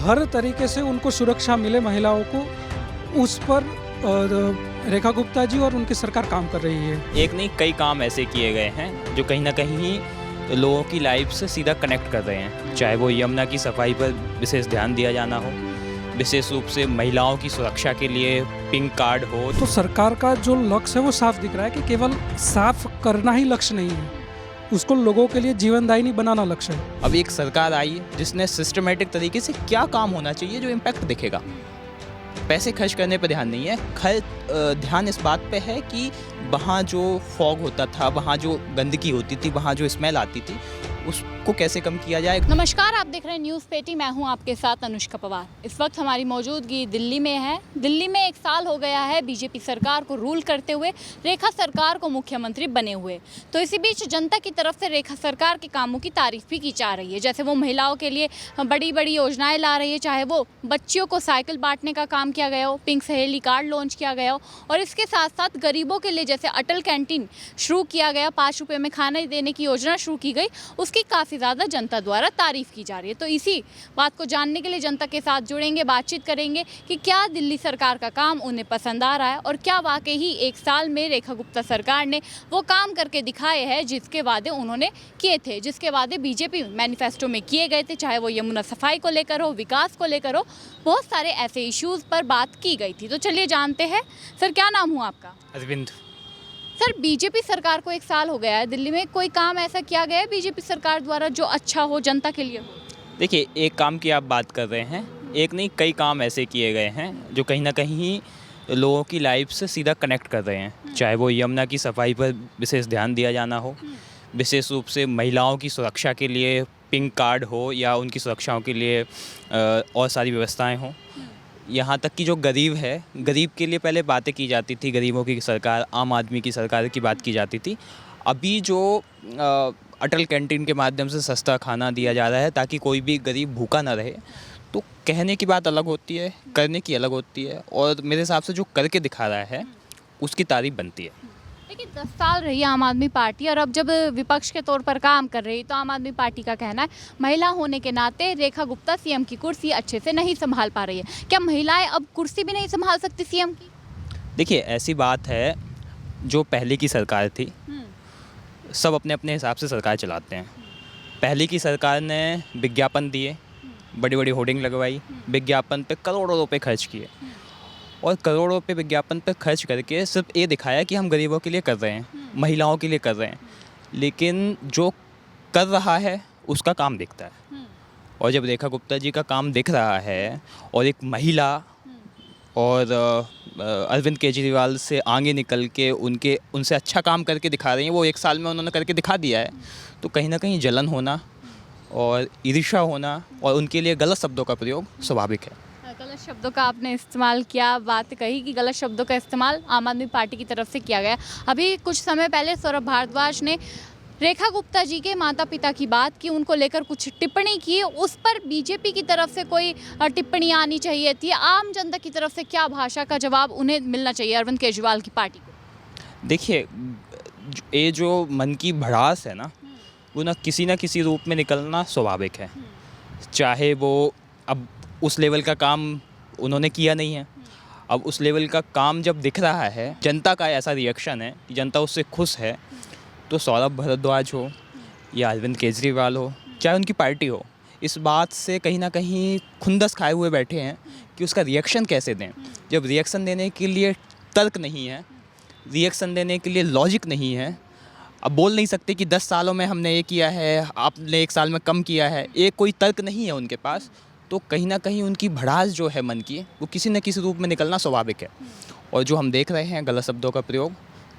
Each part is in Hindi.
हर तरीके से उनको सुरक्षा मिले महिलाओं को, उस पर रेखा गुप्ता जी और उनकी सरकार काम कर रही है। एक नहीं कई काम ऐसे किए गए हैं जो कहीं ना कहीं लोगों की लाइफ से सीधा कनेक्ट कर रहे हैं। चाहे वो यमुना की सफाई पर विशेष ध्यान दिया जाना हो, विशेष रूप से महिलाओं की सुरक्षा के लिए पिंक कार्ड हो। तो सरकार का जो लक्ष्य है वो साफ दिख रहा है कि केवल साफ करना ही लक्ष्य नहीं है, उसको लोगों के लिए जीवनदायिनी बनाना लक्ष्य है। अब एक सरकार आई जिसने सिस्टमेटिक तरीके से क्या काम होना चाहिए जो इम्पैक्ट दिखेगा। पैसे खर्च करने पर ध्यान नहीं है, ध्यान इस बात पे है कि वहाँ जो फॉग होता था, वहाँ जो गंदगी होती थी, वहाँ जो स्मेल आती थी, उसको कैसे कम किया जाए। नमस्कार, आप देख रहे हैं न्यूज़ पेटी। मैं हूं आपके साथ अनुष्का पवार। इस वक्त हमारी मौजूदगी दिल्ली में है। दिल्ली में 1 साल हो गया है बीजेपी सरकार को रूल करते हुए, रेखा सरकार को मुख्यमंत्री बने हुए। तो इसी बीच जनता की तरफ से रेखा सरकार के कामों की तारीफ भी की जा रही है। जैसे वो महिलाओं के लिए बड़ी बड़ी योजनाएं ला रही है, चाहे वो बच्चियों को साइकिल बांटने का काम किया गया हो, पिंक सहेली कार्ड लॉन्च किया गया हो, और इसके साथ साथ गरीबों के लिए जैसे अटल कैंटीन शुरू किया गया, 5 रुपये में खाना देने की योजना शुरू की गई, उसकी काफ़ी ज़्यादा जनता द्वारा तारीफ की जा रही है। तो इसी बात को जानने के लिए जनता के साथ जुड़ेंगे, बातचीत करेंगे कि क्या दिल्ली सरकार का काम उन्हें पसंद आ रहा है और क्या वाकई ही 1 साल में रेखा गुप्ता सरकार ने वो काम करके दिखाए हैं जिसके वादे उन्होंने किए थे, जिसके वादे बीजेपी मैनिफेस्टो में किए गए थे। चाहे वो यमुना सफाई को लेकर हो, विकास को लेकर हो, बहुत सारे ऐसे इश्यूज़ पर बात की गई थी। तो चलिए जानते हैं। सर, क्या नाम हुआ आपका? अरविंद। सर, बीजेपी सरकार को 1 साल हो गया है, दिल्ली में कोई काम ऐसा किया गया है बीजेपी सरकार द्वारा जो अच्छा हो, जनता के लिए हो? देखिए, एक काम की आप बात कर रहे हैं, एक नहीं कई काम ऐसे किए गए हैं जो कहीं ना कहीं लोगों की लाइफ से सीधा कनेक्ट कर रहे हैं। चाहे वो यमुना की सफाई पर विशेष ध्यान दिया जाना हो, विशेष रूप से महिलाओं की सुरक्षा के लिए पिंक कार्ड हो, या उनकी सुरक्षाओं के लिए और सारी व्यवस्थाएं हों। यहाँ तक कि जो गरीब है, गरीब के लिए पहले बातें की जाती थी, गरीबों की सरकार, आम आदमी की सरकार की बात की जाती थी। अभी जो अटल कैंटीन के माध्यम से सस्ता खाना दिया जा रहा है ताकि कोई भी गरीब भूखा ना रहे, तो कहने की बात अलग होती है, करने की अलग होती है, और मेरे हिसाब से जो करके दिखा रहा है उसकी तारीफ बनती है। देखिए, 10 साल रही आम आदमी पार्टी और अब जब विपक्ष के तौर पर काम कर रही, तो आम आदमी पार्टी का कहना है महिला होने के नाते रेखा गुप्ता सीएम की कुर्सी अच्छे से नहीं संभाल पा रही है। क्या महिलाएं अब कुर्सी भी नहीं संभाल सकती सीएम की? देखिए, ऐसी बात है, जो पहले की सरकार थी, सब अपने अपने हिसाब से सरकार चलाते हैं। पहले की सरकार ने विज्ञापन दिए, बड़ी बड़ी होर्डिंग लगवाई, विज्ञापन पे करोड़ों रुपए खर्च किए, और करोड़ों रुपए विज्ञापन पर खर्च करके सिर्फ ये दिखाया कि हम गरीबों के लिए कर रहे हैं, महिलाओं के लिए कर रहे हैं, लेकिन जो कर रहा है उसका काम दिखता है। और जब रेखा गुप्ता जी का काम दिख रहा है और एक महिला और अरविंद केजरीवाल से आगे निकल के उनसे अच्छा काम करके दिखा रही हैं, वो 1 साल में उन्होंने करके दिखा दिया है, तो कहीं ना कहीं जलन होना और ईर्ष्या होना और उनके लिए गलत शब्दों का प्रयोग स्वाभाविक है। गलत शब्दों का आपने इस्तेमाल किया, बात कही कि गलत शब्दों का इस्तेमाल आम आदमी पार्टी की तरफ से किया गया। अभी कुछ समय पहले सौरभ भारद्वाज ने रेखा गुप्ता जी के माता पिता की बात की, उनको लेकर कुछ टिप्पणी की, उस पर बीजेपी की तरफ से कोई टिप्पणी आनी चाहिए थी। आम जनता की तरफ से क्या भाषा का जवाब उन्हें मिलना चाहिए अरविंद केजरीवाल की पार्टी को? देखिए, ये जो मन की भड़ास है ना, वो ना किसी रूप में निकलना स्वाभाविक है। चाहे वो अब उस लेवल का काम उन्होंने किया नहीं है, अब उस लेवल का काम जब दिख रहा है, जनता का ऐसा रिएक्शन है, जनता उससे खुश है, तो सौरभ भारद्वाज हो या अरविंद केजरीवाल हो, चाहे उनकी पार्टी हो, इस बात से कहीं ना कहीं खुंदस खाए हुए बैठे हैं कि उसका रिएक्शन कैसे दें। जब रिएक्शन देने के लिए तर्क नहीं है, रिएक्शन देने के लिए लॉजिक नहीं है, अब बोल नहीं सकते कि 10 सालों में हमने ये किया है, आपने 1 साल में कम किया है, एक कोई तर्क नहीं है उनके पास, तो कहीं ना कहीं उनकी भड़ास जो है मन की, वो किसी न किसी रूप में निकलना स्वाभाविक है। और जो हम देख रहे हैं गलत शब्दों का प्रयोग,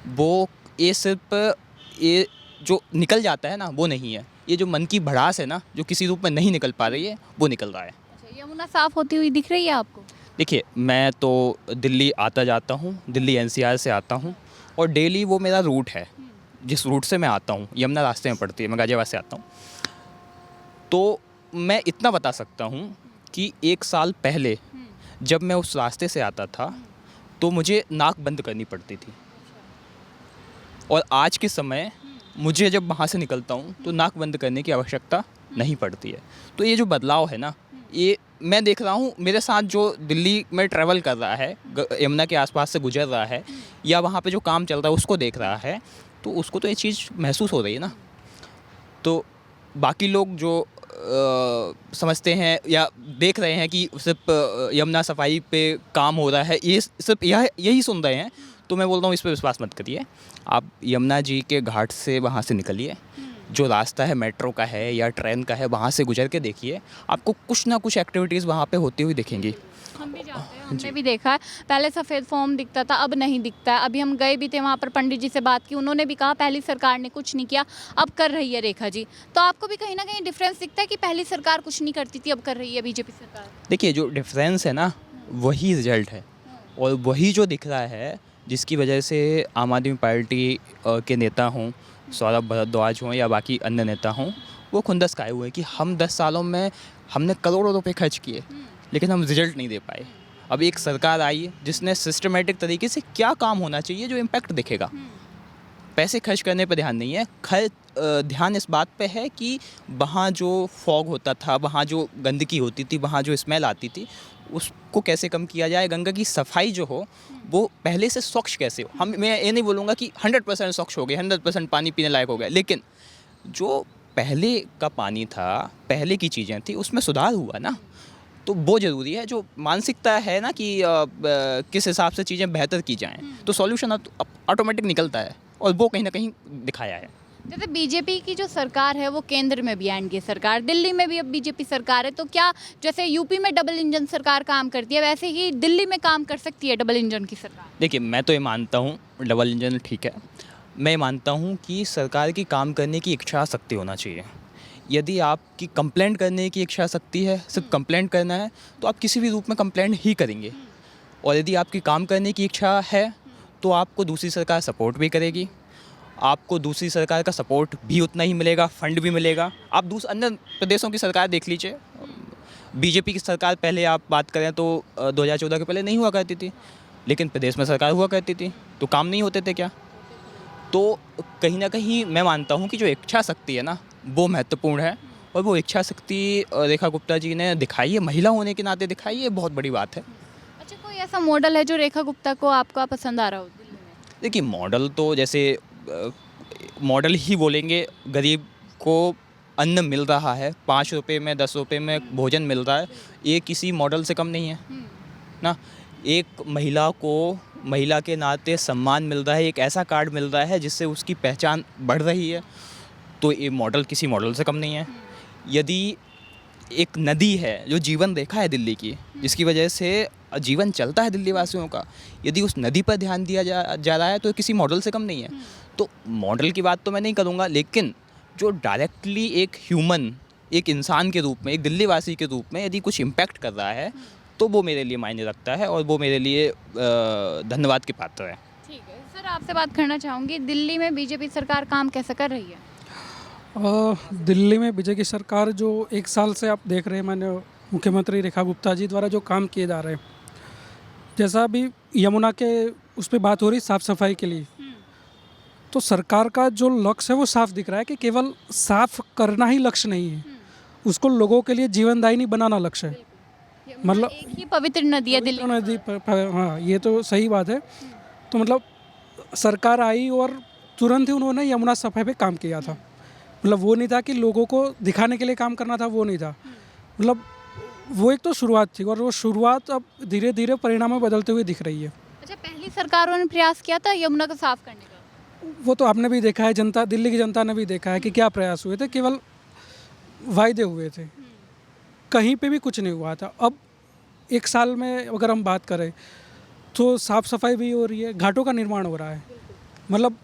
वो ये सिर्फ ये जो निकल जाता है ना, वो नहीं है, ये जो मन की भड़ास है ना, जो किसी रूप में नहीं निकल पा रही है, वो निकल रहा है। यमुना साफ होती हुई दिख रही है आपको? देखिए, मैं तो दिल्ली आता जाता हूँ, दिल्ली एनसीआर से आता हूँ, और डेली वो मेरा रूट है, जिस रूट से मैं आता हूँ, यमुना रास्ते में पड़ती है, मैं गाजियाबाद से आता हूँ। तो मैं इतना बता सकता हूँ कि 1 साल पहले जब मैं उस रास्ते से आता था, तो मुझे नाक बंद करनी पड़ती थी, और आज के समय मुझे जब वहाँ से निकलता हूँ तो नाक बंद करने की आवश्यकता नहीं पड़ती है। तो ये जो बदलाव है ना, ये मैं देख रहा हूँ मेरे साथ जो दिल्ली में ट्रैवल कर रहा है, यमुना के आसपास से गुजर रहा है, या वहाँ पे जो काम चल रहा है उसको देख रहा है, तो उसको तो ये चीज़ महसूस हो रही है ना। तो बाकी लोग जो समझते हैं या देख रहे हैं कि सिर्फ यमुना सफाई पे काम हो रहा है, ये सिर्फ यही सुन रहे हैं, तो मैं बोलता हूँ इस पर विश्वास मत करिए। आप यमुना जी के घाट से वहाँ से निकलिए, जो रास्ता है मेट्रो का है या ट्रेन का है, वहाँ से गुजर के देखिए, आपको कुछ ना कुछ एक्टिविटीज़ वहाँ पे होती हुई दिखेंगी। हम भी जाते हैं, हमने भी देखा है। पहले सफ़ेद फॉर्म दिखता था, अब नहीं दिखता है। अभी हम गए भी थे वहाँ पर, पंडित जी से बात की, उन्होंने भी कहा पहली सरकार ने कुछ नहीं किया, अब कर रही है रेखा जी। तो आपको भी कहीं ना कहीं डिफरेंस दिखता है कि पहली सरकार कुछ नहीं करती थी, अब कर रही है बीजेपी सरकार? देखिए, जो डिफरेंस है ना, वही रिजल्ट है, और वही जो दिख रहा है, जिसकी वजह से आम आदमी पार्टी के नेता हों, सौरभ भारद्वाज हों या बाकी अन्य नेता हों, वो खुंदस खाए हुए हैं कि हम 10 सालों में हमने करोड़ों रुपए खर्च किए, लेकिन हम रिजल्ट नहीं दे पाए। अब एक सरकार आई है जिसने सिस्टमेटिक तरीके से क्या काम होना चाहिए जो इम्पैक्ट दिखेगा। पैसे खर्च करने पर ध्यान नहीं है, ध्यान इस बात पे है कि वहाँ जो फॉग होता था, वहाँ जो गंदगी होती थी, वहाँ जो स्मेल आती थी, उसको कैसे कम किया जाए। गंगा की सफाई जो हो वो पहले से स्वच्छ कैसे हो। मैं ये नहीं बोलूँगा कि 100% स्वच्छ हो गया, 100% पानी पीने लायक हो गया, लेकिन जो पहले का पानी था, पहले की चीज़ें थी, उसमें सुधार हुआ ना, तो वो ज़रूरी है। जो मानसिकता है ना कि किस हिसाब से चीज़ें बेहतर की जाएँ, तो सॉल्यूशन ऑटोमेटिक निकलता है, और वो कहीं ना कहीं दिखाया है। जैसे बीजेपी की जो सरकार है वो केंद्र में भी एनडीए सरकार, दिल्ली में भी अब बीजेपी सरकार है, तो क्या जैसे यूपी में डबल इंजन सरकार काम करती है, वैसे ही दिल्ली में काम कर सकती है डबल इंजन की सरकार? देखिए, मैं तो ये मानता हूँ डबल इंजन ठीक है। मैं मानता हूँ कि सरकार की काम करने की इच्छा शक्ति होना चाहिए। यदि आपकी कंप्लेंट करने की इच्छा शक्ति है, सिर्फ कंप्लेंट करना है, तो आप किसी भी रूप में कंप्लेंट ही करेंगे। और यदि आपकी काम करने की इच्छा है, तो आपको दूसरी सरकार सपोर्ट भी करेगी, आपको दूसरी सरकार का सपोर्ट भी उतना ही मिलेगा, फंड भी मिलेगा। आप अन्य प्रदेशों की सरकार देख लीजिए, बीजेपी की सरकार पहले आप बात करें तो 2014 के पहले नहीं हुआ करती थी, लेकिन प्रदेश में सरकार हुआ करती थी, तो काम नहीं होते थे क्या? तो कहीं ना कहीं मैं मानता हूँ कि जो इच्छा शक्ति है ना, वो महत्वपूर्ण है, और वो इच्छा शक्ति रेखा गुप्ता जी ने दिखाई है, महिला होने के नाते दिखाई है, बहुत बड़ी बात है। अच्छा, कोई ऐसा मॉडल है जो रेखा गुप्ता को आपका पसंद आ रहा हो दिल्ली में? देखिए, मॉडल तो जैसे मॉडल ही बोलेंगे। गरीब को अन्न मिल रहा है, 5 रुपये में, 10 रुपये में भोजन मिल रहा है, ये किसी मॉडल से कम नहीं है ना। एक महिला को महिला के नाते सम्मान मिल रहा है, एक ऐसा कार्ड मिल रहा है जिससे उसकी पहचान बढ़ रही है, तो ये मॉडल किसी मॉडल से कम नहीं है। यदि एक नदी है जो जीवन रेखा है दिल्ली की, जिसकी वजह से जीवन चलता है दिल्ली वासियों का, यदि उस नदी पर ध्यान दिया जा रहा है, तो किसी मॉडल से कम नहीं है। तो मॉडल की बात तो मैं नहीं करूँगा, लेकिन जो डायरेक्टली एक ह्यूमन, एक इंसान के रूप में, एक दिल्ली वासी के रूप में यदि कुछ इम्पैक्ट कर रहा है, तो वो मेरे लिए मायने रखता है, और वो मेरे लिए धन्यवाद के पात्र है। ठीक है सर, आपसे बात करना चाहूँगी, दिल्ली में बीजेपी सरकार काम कैसे कर रही है? दिल्ली में बीजेपी की सरकार जो 1 साल से आप देख रहे हैं, मैंने मुख्यमंत्री रेखा गुप्ता जी द्वारा जो काम किए जा रहे हैं, जैसा अभी यमुना के उस पर बात हो रही साफ़ सफाई के लिए, तो सरकार का जो लक्ष्य है वो साफ दिख रहा है कि केवल साफ करना ही लक्ष्य नहीं है, उसको लोगों के लिए जीवनदायिनी बनाना लक्ष्य है। मतलब एक ही पवित्र नदी है दिल्ली नदी, हाँ, ये तो सही बात है। तो मतलब सरकार आई और तुरंत ही उन्होंने यमुना सफाई पे काम किया था। मतलब वो नहीं था कि लोगों को दिखाने के लिए काम करना था, वो नहीं था। मतलब वो एक तो शुरुआत थी, और वो शुरुआत अब धीरे धीरे परिणाम में बदलते हुए दिख रही है। अच्छा, पहली सरकारों ने प्रयास किया था यमुना को साफ करने का? वो तो आपने भी देखा है, जनता, दिल्ली की जनता ने भी देखा है कि क्या प्रयास हुए थे, केवल वायदे हुए थे, कहीं पे भी कुछ नहीं हुआ था। अब 1 साल में अगर हम बात करें तो साफ़ सफाई भी हो रही है, घाटों का निर्माण हो रहा है। मतलब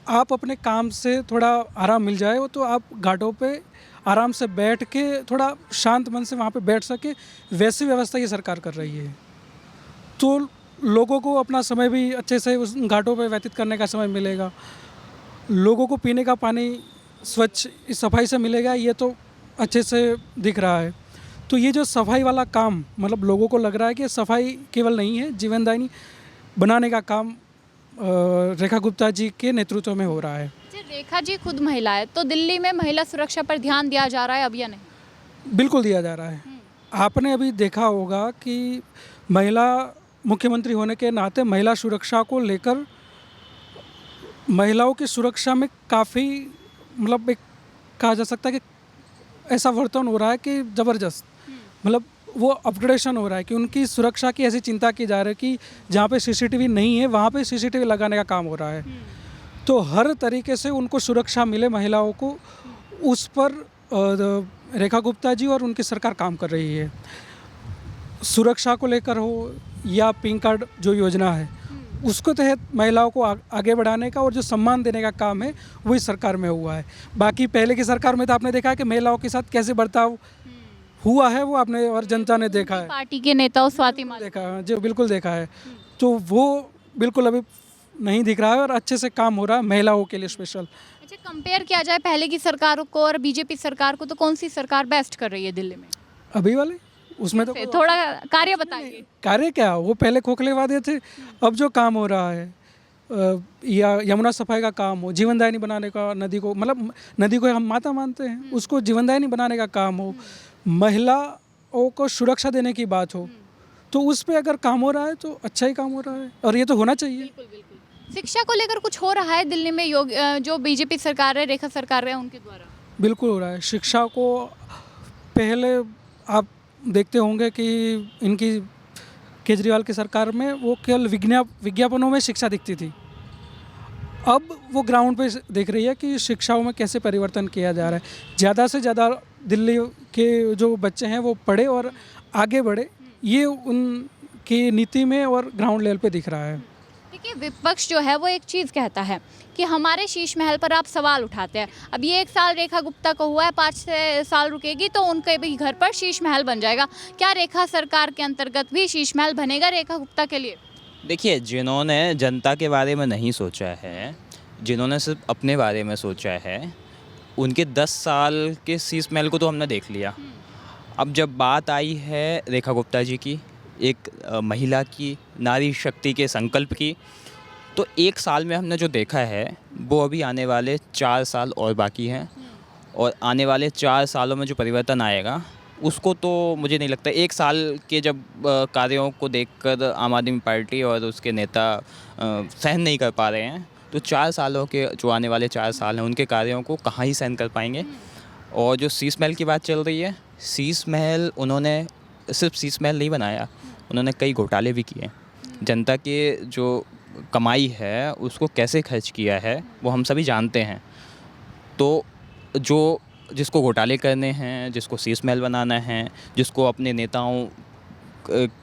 आप अपने काम से थोड़ा आराम मिल जाए, वो तो आप घाटों पे आराम से बैठ के थोड़ा शांत मन से वहाँ पे बैठ सके, वैसी व्यवस्था ये सरकार कर रही है। तो लोगों को अपना समय भी अच्छे से उस घाटों पे व्यतीत करने का समय मिलेगा, लोगों को पीने का पानी स्वच्छ सफाई से मिलेगा, ये तो अच्छे से दिख रहा है। तो ये जो सफाई वाला काम, मतलब लोगों को लग रहा है कि सफाई केवल नहीं है, जीवनदायिनी बनाने का काम रेखा गुप्ता जी के नेतृत्व में हो रहा है। रेखा जी खुद महिला है, तो दिल्ली में महिला सुरक्षा पर ध्यान दिया जा रहा है अब या नहीं? बिल्कुल दिया जा रहा है। आपने अभी देखा होगा कि महिला मुख्यमंत्री होने के नाते महिला सुरक्षा को लेकर महिलाओं की सुरक्षा में काफ़ी मतलब एक कहा जा सकता है कि ऐसा वर्तन हो रहा है कि ज़बरदस्त मतलब वो अपग्रेडेशन हो रहा है कि उनकी सुरक्षा की ऐसी चिंता की जा रही है कि जहाँ पे सीसीटीवी नहीं है वहाँ पे सीसीटीवी लगाने का काम हो रहा है। तो हर तरीके से उनको सुरक्षा मिले महिलाओं को, उस पर रेखा गुप्ता जी और उनकी सरकार काम कर रही है। सुरक्षा को लेकर हो या पिंक कार्ड जो योजना है उसको तहत महिलाओं को आगे बढ़ाने का और जो सम्मान देने का काम है वही सरकार में हुआ है। बाकी पहले की सरकार में तो आपने देखा है कि महिलाओं के साथ कैसे बर्ताव हुआ है वो आपने और जनता ने देखा है, पार्टी के नेताओं स्वाति मालिक देखा है जो बिल्कुल देखा है। तो वो बिल्कुल अभी नहीं दिख रहा है और अच्छे से काम हो रहा है महिलाओं के लिए स्पेशल। अच्छा, कंपेयर किया जाए पहले की सरकारों को और बीजेपी सरकार को, तो कौन सी सरकार बेस्ट कर रही है दिल्ली में? अभी वाले उसमें तो थोड़ा कार्य बताइए। कार्य क्या, वो पहले खोखले वादे थे, अब जो काम हो रहा है या यमुना सफाई का काम हो, जीवनदायिनी बनाने का, नदी को मतलब नदी को हम माता मानते हैं, उसको जीवनदायिनी बनाने का काम हो, महिलाओं को सुरक्षा देने की बात हो, तो उस पर अगर काम हो रहा है तो अच्छा ही काम हो रहा है और ये तो होना चाहिए। शिक्षा को लेकर कुछ हो रहा है दिल्ली में जो बीजेपी सरकार है, रेखा सरकार है, उनके द्वारा? बिल्कुल हो रहा है। शिक्षा को पहले आप देखते होंगे कि इनकी केजरीवाल की सरकार में वो केवल विज्ञापनों में शिक्षा दिखती थी, अब वो ग्राउंड पे देख रही है कि शिक्षाओं में कैसे परिवर्तन किया जा रहा है। ज़्यादा से ज़्यादा दिल्ली के जो बच्चे हैं वो पढ़े और आगे बढ़े, ये उनकी नीति में और ग्राउंड लेवल पे दिख रहा है। देखिए, विपक्ष जो है वो एक चीज़ कहता है कि हमारे शीश महल पर आप सवाल उठाते हैं। अब ये 1 साल रेखा गुप्ता को हुआ है, 5 साल रुकेगी तो उनके भी घर पर शीश महल बन जाएगा। क्या रेखा सरकार के अंतर्गत भी शीश महल बनेगा रेखा गुप्ता के लिए? देखिए, जिन्होंने जनता के बारे में नहीं सोचा है, जिन्होंने सिर्फ अपने बारे में सोचा है, उनके 10 साल के शीश महल को तो हमने देख लिया। अब जब बात आई है रेखा गुप्ता जी की, एक महिला की, नारी शक्ति के संकल्प की, तो 1 साल में हमने जो देखा है वो अभी आने वाले 4 साल और बाकी हैं, और आने वाले 4 सालों में जो परिवर्तन आएगा उसको तो मुझे नहीं लगता 1 साल के जब कार्यों को देखकर आम आदमी पार्टी और उसके नेता सहन नहीं कर पा रहे हैं, तो 4 सालों के जो आने वाले 4 साल हैं उनके कार्यों को कहाँ ही सहन कर पाएंगे। और जो शीश महल की बात चल रही है, शीश महल उन्होंने सिर्फ शीश महल नहीं बनाया, उन्होंने कई घोटाले भी किए। जनता के जो कमाई है उसको कैसे खर्च किया है वो हम सभी जानते हैं। तो जो जिसको घोटाले करने हैं, जिसको शीश महल बनाना है, जिसको अपने नेताओं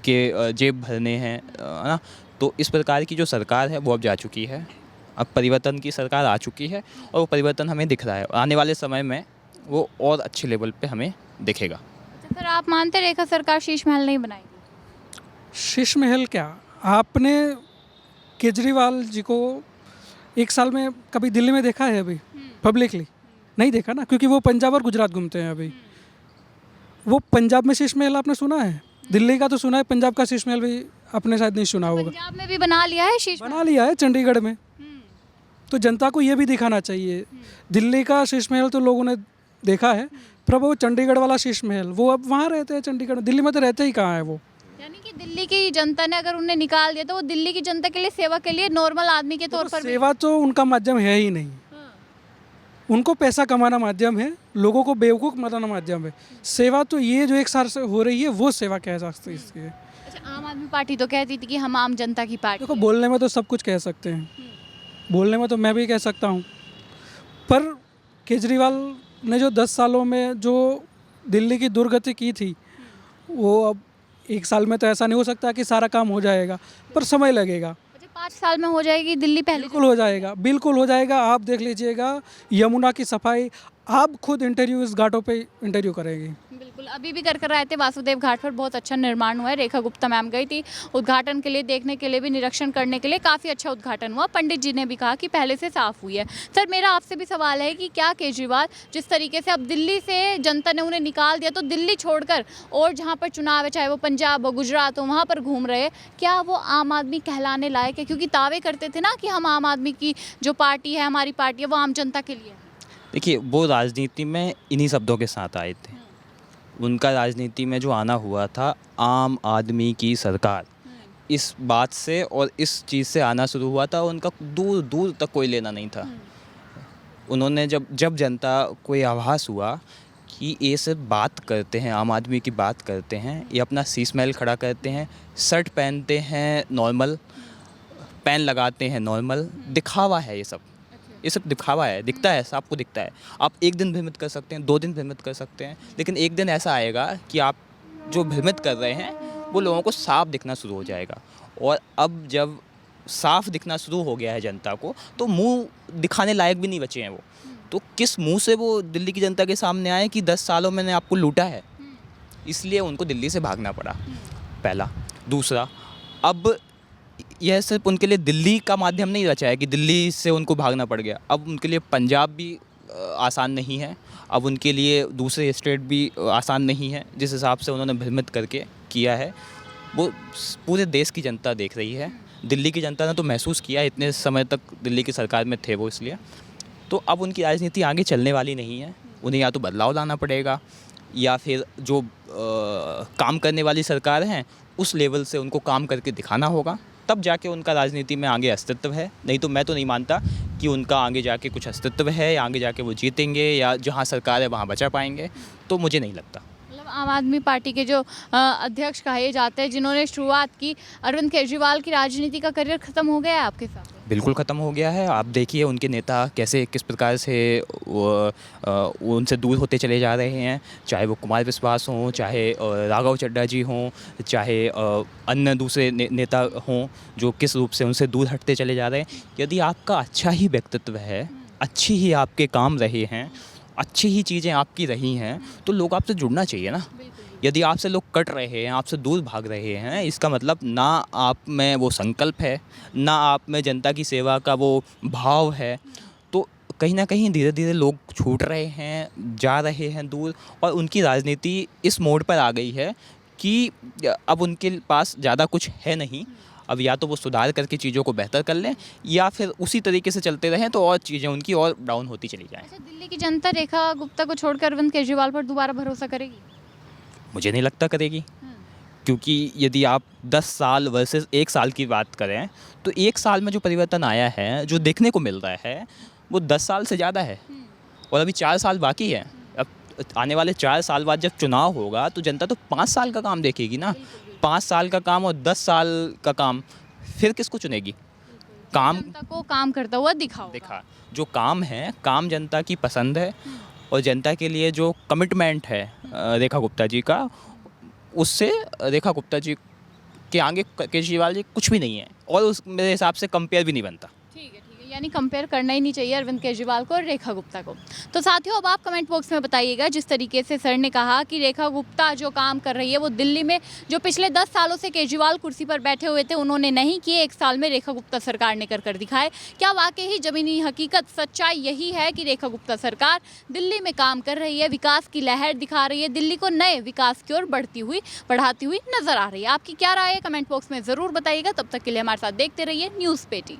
के जेब भरने हैं, है ना, तो इस प्रकार की जो सरकार है वो अब जा चुकी है। अब परिवर्तन की सरकार आ चुकी है और वो परिवर्तन हमें दिख रहा है। आने वाले समय में वो और अच्छे लेवल पे हमें दिखेगा। तो फिर आप मानते रेखा सरकार शीश महल नहीं बनाएगी? शीश महल क्या, आपने केजरीवाल जी को 1 साल में कभी दिल्ली में देखा है? अभी पब्लिकली नहीं देखा ना, क्योंकि वो पंजाब और गुजरात घूमते हैं। अभी वो पंजाब में शीश महल आपने सुना है? दिल्ली का तो सुना है, पंजाब का शीश महल भी आपने शायद नहीं सुना होगा। पंजाब में भी बना लिया है शीश महल? बना लिया है चंडीगढ़ में। तो जनता को ये भी दिखाना चाहिए। दिल्ली का शीश महल तो लोगों ने देखा है, पर वो चंडीगढ़ वाला शीश महल, वो अब वहाँ रहते हैं चंडीगढ़, दिल्ली में तो रहते ही कहाँ है वो। यानी कि दिल्ली की जनता ने अगर उन्हें निकाल दिया तो वो दिल्ली की जनता के लिए, सेवा के लिए, नॉर्मल आदमी के तौर पर सेवा तो उनका माध्यम है ही नहीं। उनको पैसा कमाना माध्यम है, लोगों को बेवकूफ़ बनाना माध्यम है। सेवा तो ये जो 1 साल से हो रही है वो सेवा कह सकते हैं इसकी। अच्छा, आम आदमी पार्टी तो कहती थी कि हम आम जनता की पार्टी देखो, बोलने में तो सब कुछ कह सकते हैं, बोलने में तो मैं भी कह सकता हूँ, पर केजरीवाल ने जो 10 सालों में जो दिल्ली की दुर्गति की थी, वो अब 1 साल में तो ऐसा नहीं हो सकता कि सारा काम हो जाएगा, पर समय लगेगा। 5 साल में हो जाएगी दिल्ली पहले? बिल्कुल हो जाएगा, बिल्कुल हो जाएगा। आप देख लीजिएगा यमुना की सफाई, आप खुद इंटरव्यू इस घाटों पे इंटरव्यू करेंगी। बिल्कुल, अभी भी कर आए थे वासुदेव घाट पर, बहुत अच्छा निर्माण हुआ है। रेखा गुप्ता मैम गई थी उद्घाटन के लिए, देखने के लिए भी, निरीक्षण करने के लिए, काफ़ी अच्छा उद्घाटन हुआ। पंडित जी ने भी कहा कि पहले से साफ़ हुई है। सर, मेरा आपसे भी सवाल है कि क्या केजरीवाल जिस तरीके से अब दिल्ली से जनता ने उन्हें निकाल दिया, तो दिल्ली छोड़कर और जहाँ पर चुनाव है, चाहे वो पंजाब हो, गुजरात हो, वहाँ पर घूम रहे, क्या वो आम आदमी कहलाने लायक है? क्योंकि दावे करते थे ना कि हम आम आदमी की जो पार्टी है, हमारी पार्टी है, वो आम जनता के लिए है। देखिए, वो राजनीति में इन्हीं शब्दों के साथ आए थे। उनका राजनीति में जो आना हुआ था आम आदमी की सरकार, इस बात से और इस चीज़ से आना शुरू हुआ था। उनका दूर दूर तक कोई लेना नहीं था। उन्होंने जब जनता को ये आभास हुआ कि ये सिर्फ बात करते हैं, आम आदमी की बात करते हैं, ये अपना शीश महल खड़ा करते हैं, शर्ट पहनते हैं नॉर्मल, पेन लगाते हैं नॉर्मल, दिखावा है ये सब दिखावा है, दिखता है, सबको दिखता है। आप एक दिन भ्रमित कर सकते हैं, 2 दिन भ्रमित कर सकते हैं, लेकिन एक दिन ऐसा आएगा कि आप जो भ्रमित कर रहे हैं वो लोगों को साफ दिखना शुरू हो जाएगा। और अब जब साफ दिखना शुरू हो गया है जनता को, तो मुंह दिखाने लायक भी नहीं बचे हैं वो। तो किस मुंह से वो दिल्ली की जनता के सामने आए कि 10 सालों मैंने आपको लूटा है, इसलिए उनको दिल्ली से भागना पड़ा, पहला। दूसरा, अब यह सिर्फ उनके लिए दिल्ली का माध्यम नहीं बचा है कि दिल्ली से उनको भागना पड़ गया, अब उनके लिए पंजाब भी आसान नहीं है, अब उनके लिए दूसरे स्टेट भी आसान नहीं है। जिस हिसाब से उन्होंने भ्रमित करके किया है वो पूरे देश की जनता देख रही है। दिल्ली की जनता ने तो महसूस किया, इतने समय तक दिल्ली की सरकार में थे वो, इसलिए। तो अब उनकी राजनीति आगे चलने वाली नहीं है। उन्हें या तो बदलाव लाना पड़ेगा या फिर जो काम करने वाली सरकार हैं उस लेवल से उनको काम करके दिखाना होगा, तब जाके उनका राजनीति में आगे अस्तित्व है। नहीं तो मैं तो नहीं मानता कि उनका आगे जाके कुछ अस्तित्व है, या आगे जाके वो जीतेंगे, या जहाँ सरकार है वहाँ बचा पाएंगे, तो मुझे नहीं लगता। मतलब आम आदमी पार्टी के जो अध्यक्ष कहे जाते हैं, जिन्होंने शुरुआत की, अरविंद केजरीवाल की राजनीति का करियर ख़त्म हो गया है आपके साथ? बिल्कुल ख़त्म हो गया है। आप देखिए उनके नेता कैसे, किस प्रकार से वो उनसे दूर होते चले जा रहे हैं, चाहे वो कुमार विश्वास हों, चाहे राघव चड्ढा जी हों, चाहे अन्य दूसरे नेता हों, जो किस रूप से उनसे दूर हटते चले जा रहे हैं। यदि आपका अच्छा ही व्यक्तित्व है, अच्छी ही आपके काम रहे हैं, अच्छी ही चीज़ें आपकी रही हैं, तो लोग आपसे जुड़ना चाहिए ना। यदि आपसे लोग कट रहे हैं, आपसे दूर भाग रहे हैं, इसका मतलब ना आप में वो संकल्प है, ना आप में जनता की सेवा का वो भाव है। तो कहीं ना कहीं धीरे धीरे लोग छूट रहे हैं, जा रहे हैं दूर, और उनकी राजनीति इस मोड़ पर आ गई है कि अब उनके पास ज़्यादा कुछ है नहीं। अब या तो वो सुधार करके चीज़ों को बेहतर कर लें, या फिर उसी तरीके से चलते रहें तो और चीज़ें उनकी और डाउन होती चली जाएँ। अच्छा, दिल्ली की जनता रेखा गुप्ता को छोड़कर अरविंद केजरीवाल पर दोबारा भरोसा करेगी? मुझे नहीं लगता करेगी, क्योंकि यदि आप 10 साल वर्सेस 1 साल की बात करें, तो 1 साल में जो परिवर्तन आया है, जो देखने को मिल रहा है, वो 10 साल से ज़्यादा है। और अभी 4 साल बाकी है। अब आने वाले 4 साल बाद जब चुनाव होगा तो जनता तो 5 साल का काम देखेगी ना। 5 साल का काम और 10 साल का काम, फिर किसको चुनेगी? काम जनता को काम करता हुआ दिखा जो काम है, काम जनता की पसंद है, और जनता के लिए जो कमिटमेंट है रेखा गुप्ता जी का, उससे रेखा गुप्ता जी के आगे केजरीवाल जी कुछ भी नहीं है, और उस मेरे हिसाब से कंपेयर भी नहीं बनता। ठीक है, यानी कंपेयर करना ही नहीं चाहिए अरविंद केजरीवाल को और रेखा गुप्ता को। तो साथियों, अब आप कमेंट बॉक्स में बताइएगा, जिस तरीके से सर ने कहा कि रेखा गुप्ता जो काम कर रही है वो दिल्ली में जो पिछले 10 सालों से केजरीवाल कुर्सी पर बैठे हुए थे उन्होंने नहीं किए, 1 साल में रेखा गुप्ता सरकार ने कर दिखाए। क्या वाकई ही ज़मीनी हकीकत, सच्चाई यही है कि रेखा गुप्ता सरकार दिल्ली में काम कर रही है, विकास की लहर दिखा रही है, दिल्ली को नए विकास की ओर बढ़ाती हुई नजर आ रही है? आपकी क्या राय है, कमेंट बॉक्स में ज़रूर बताइएगा। तब तक के लिए हमारे साथ देखते रहिए न्यूज़ पेटी।